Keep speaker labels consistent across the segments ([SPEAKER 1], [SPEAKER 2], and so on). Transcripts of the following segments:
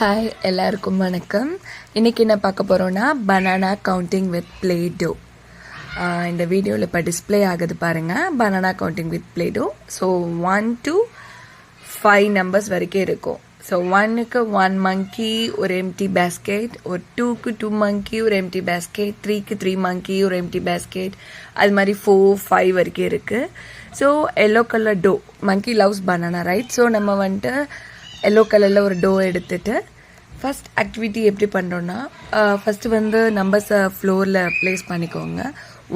[SPEAKER 1] Hi எல்லாருக்கும் வணக்கம். இன்றைக்கி என்ன பார்க்க போகிறோன்னா banana counting with play to. இந்த வீடியோவில் இப்போ டிஸ்பிளே ஆகுது பாருங்கள், banana counting with play to. So 1 to 5 numbers வரைக்கும் இருக்கும். ஸோ 1க்கு 1 monkey ஒரு எம்டி பேஸ்கெட், ஒரு 2க்கு 2 monkey ஒரு எம்டி பேஸ்கெட், 3க்கு 3 monkey ஒரு எம்டி பேஸ்கெட், அது மாதிரி 4, 5 வரைக்கும் இருக்குது. So yellow colour to, monkey loves banana right. So நம்ம வந்துட்டு எல்லோ கலரில் ஒரு டோ எடுத்துகிட்டு ஃபஸ்ட் ஆக்டிவிட்டி எப்படி பண்ணுறோன்னா, ஃபஸ்ட்டு வந்து நம்பர்ஸை ஃப்ளோரில் ப்ளேஸ் பண்ணிக்கோங்க.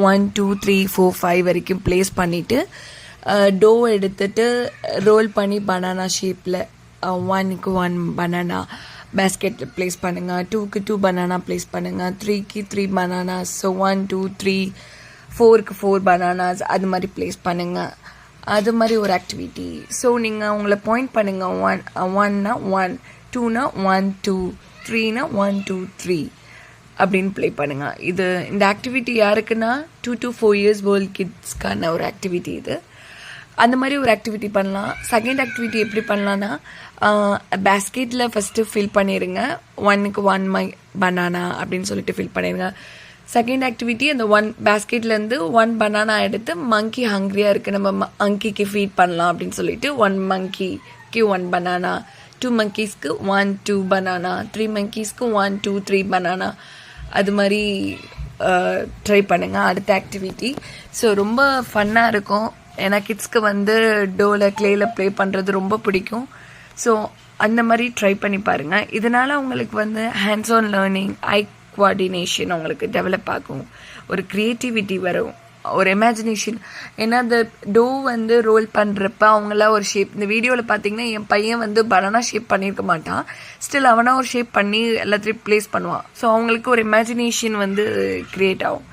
[SPEAKER 1] 1, 2, 3, 4, 5 வரைக்கும் ப்ளேஸ் பண்ணிவிட்டு டோ எடுத்துகிட்டு ரோல் பண்ணி பனானா ஷேப்பில் 1க்கு 1 பனானா பேஸ்கெட்டில் ப்ளேஸ் பண்ணுங்கள், 2க்கு 2 பனானா ப்ளேஸ் பண்ணுங்கள், 3க்கு 3 பனானாஸ். ஸோ 1, 2, 3, 4க்கு 4 பனானாஸ் அது மாதிரி ப்ளேஸ் பண்ணுங்கள். அது மாதிரி ஒரு ஆக்டிவிட்டி. ஸோ நீங்கள் உங்களை பாயிண்ட் பண்ணுங்கள். 1னா 1, 2னா 1, 2, 3னா 1, 2, 3 அப்படின்னு ப்ளே பண்ணுங்கள். இந்த ஆக்டிவிட்டி யாருக்குன்னா 2 to 4 years ஓல்ட் கிட்ஸ்க்கான ஒரு ஆக்டிவிட்டி இது. அந்த மாதிரி ஒரு ஆக்டிவிட்டி பண்ணலாம். செகண்ட் ஆக்டிவிட்டி எப்படி பண்ணலான்னா, பேஸ்கெட்டில் ஃபஸ்ட்டு ஃபில் பண்ணிடுங்க. 1க்கு 1 பனானா அப்படின்னு சொல்லிட்டு ஃபில் பண்ணிடுங்க. செகண்ட் ஆக்டிவிட்டி, அந்த 1 பேஸ்கெட்லேருந்து 1 பனானா எடுத்து மங்கி ஹங்க்ரியாக இருக்குது, நம்ம மங்கிக்கு ஃபீட் பண்ணலாம் அப்படின்னு சொல்லிட்டு 1 monkeyக்கு 1 பனானா, 2 monkeysக்கு 1, 2 பனானா, 3 monkeysக்கு 1, 2, 3 பனானா, அது மாதிரி ட்ரை பண்ணுங்கள் அடுத்த ஆக்டிவிட்டி. ஸோ ரொம்ப ஃபன்னாக இருக்கும். ஏன்னா கிட்ஸ்க்கு வந்து டோவில் க்ளேயில் ப்ளே பண்ணுறது ரொம்ப பிடிக்கும். ஸோ அந்த மாதிரி ட்ரை பண்ணி பாருங்கள். இதனால் உங்களுக்கு வந்து hands on learning, I coordination உங்களுக்கு டெவலப் ஆகும், ஒரு க்ரியேட்டிவிட்டி வரும், ஒரு இமேஜினேஷன். ஏன்னா அந்த டோ வந்து ரோல் பண்ணுறப்ப அவங்களாம் ஒரு ஷேப், இந்த வீடியோவில் பார்த்தீங்கன்னா என் பையன் வந்து பனானா ஷேப் பண்ணியிருக்க மாட்டான், ஸ்டில் அவனாக ஒரு ஷேப் பண்ணி எல்லாத்தையும் ப்ளேஸ் பண்ணுவான். ஸோ அவங்களுக்கு ஒரு இமேஜினேஷன் வந்து க்ரியேட் ஆகும்.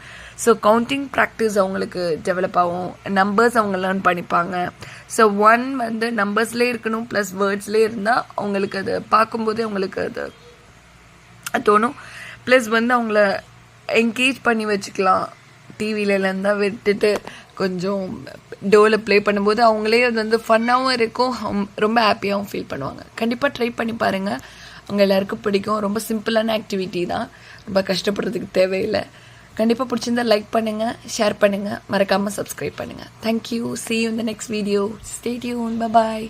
[SPEAKER 1] ஸோ கவுண்டிங் ப்ராக்டிஸ் அவங்களுக்கு டெவலப் ஆகும், நம்பர்ஸ் அவங்க லேர்ன் பண்ணிப்பாங்க. ஸோ 1 வந்து நம்பர்ஸ்லேயே இருக்கணும் ப்ளஸ் வேர்ட்ஸ்லேயே இருந்தால் அவங்களுக்கு அது பார்க்கும்போதே அவங்களுக்கு அது தோணும். ப்ளஸ் வந்து அவங்கள என்கேஜ் பண்ணி வச்சுக்கலாம். டிவிலலேருந்து தான் விட்டுட்டு கொஞ்சம் டோவில் ப்ளே பண்ணும்போது அவங்களே அது வந்து ஃபன்னாகவும் இருக்கும், ரொம்ப ஹாப்பியாகவும் ஃபீல் பண்ணுவாங்க. கண்டிப்பாக ட்ரை பண்ணி பாருங்கள், அவங்க எல்லாருக்கும் பிடிக்கும். ரொம்ப சிம்பிளான ஆக்டிவிட்டி தான், ரொம்ப கஷ்டப்படுறதுக்கு தேவையில்லை. கண்டிப்பாக பிடிச்சிருந்தா லைக் பண்ணுங்கள், ஷேர் பண்ணுங்கள், மறக்காமல் சப்ஸ்கிரைப் பண்ணுங்கள். Thank you. See you in the next video. Stay tuned. Bye bye.